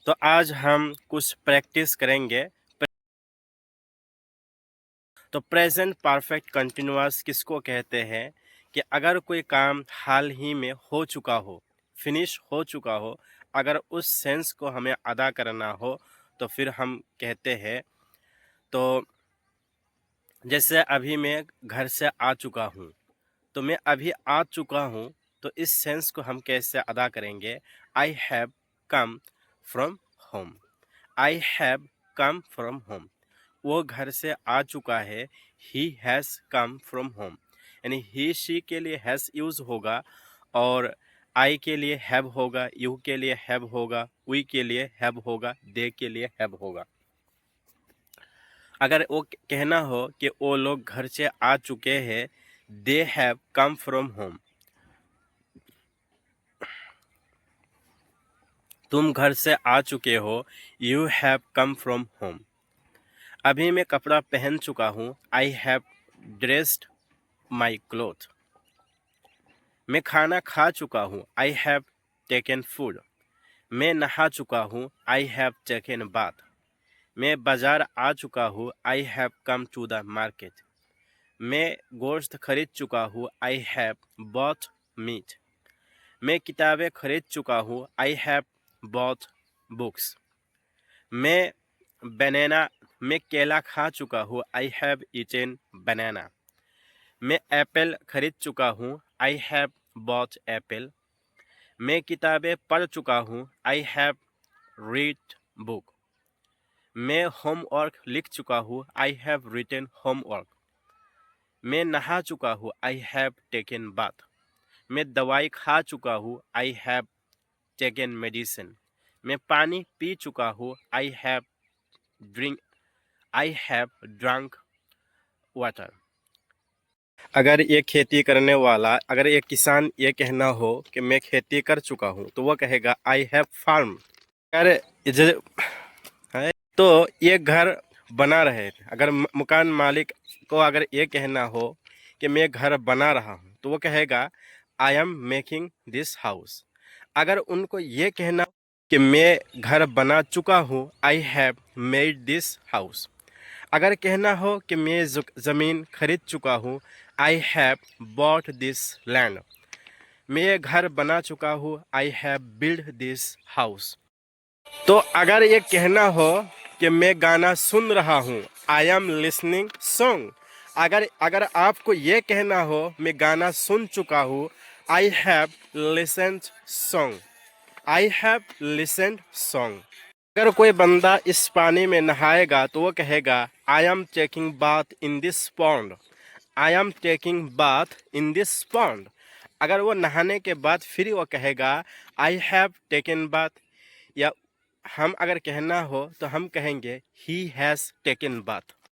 तो आज हम कुछ प्रैक्टिस करेंगे। तो प्रेजेंट परफेक्ट कंटिन्यूअस किसको कहते हैं कि अगर कोई काम हाल ही में हो चुका हो, फिनिश हो चुका हो, अगर उस सेंस को हमें अदा करना हो तो फिर हम कहते हैं। तो जैसे अभी मैं घर से आ चुका हूँ, तो मैं अभी आ चुका हूँ, तो इस सेंस को हम कैसे अदा करेंगे? आई have come from home. I have come from home. वो घर से आ चुका है। He has come from home. यानी ही शी के लिए हैज़ यूज होगा और आई के लिए हैव होगा, यू के लिए हैव होगा, वी के लिए हैव होगा, दे के लिए हैव होगा। अगर वो कहना हो कि वो लोग घर से आ चुके हैं, they have come from home. तुम घर से आ चुके हो, you have come from home. अभी मैं कपड़ा पहन चुका हूँ, I have dressed my cloth. मैं खाना खा चुका हूँ, आई हैव टेकन फूड। मैं नहा चुका हूँ, आई हैव टेकन बाथ। मैं बाजार आ चुका हूँ, I have come to the market. मैं गोश्त खरीद चुका हूँ, आई हैव बॉट मीट। मैं किताबें खरीद चुका हूँ, आई हैव बॉट बुक्स। मैं मैं केला खा चुका हूँ, आई हैव ईटेन बनाना। मैं एप्पल खरीद चुका हूँ, आई हैव बॉट एप्पल। मैं किताबें पढ़ चुका हूँ, आई हैव रीड बुक। मैं होमवर्क लिख चुका हूँ, आई हैव रिटन होमवर्क। मैं नहा चुका हूँ, आई हैव टेकन बाथ। मैं दवाई खा चुका हूँ, आई हैव टेकन मेडिसिन। मैं पानी पी चुका हूँ, आई हैव ड्रंक वाटर। अगर ये खेती करने वाला, अगर ये किसान ये कहना हो कि मैं खेती कर चुका हूँ, तो वह कहेगा आई हैव फार्म। अगर है तो ये घर बना रहे थे। अगर मकान मालिक को अगर ये कहना हो कि मैं घर बना रहा हूँ, तो वो कहेगा I am making this house. अगर उनको ये कहना कि मैं घर बना चुका हूँ, I have made this house. अगर कहना हो कि मैं ज़मीन खरीद चुका हूँ, I have bought this land. मैं ये घर बना चुका हूँ, I have build this house. तो अगर ये कहना हो कि मैं गाना सुन रहा हूँ, आई एम लिसनिंग सॉन्ग। अगर अगर आपको ये कहना हो मैं गाना सुन चुका हूँ, I have listened song. I have listened song. अगर कोई बंदा इस पानी में नहाएगा तो वो कहेगा I am taking bath in this pond. I am taking bath in this pond. अगर वो नहाने के बाद फिर वो कहेगा आई हैव टेकन बाथ। या हम अगर कहना हो तो हम कहेंगे ही हैज़ टेकन बाथ।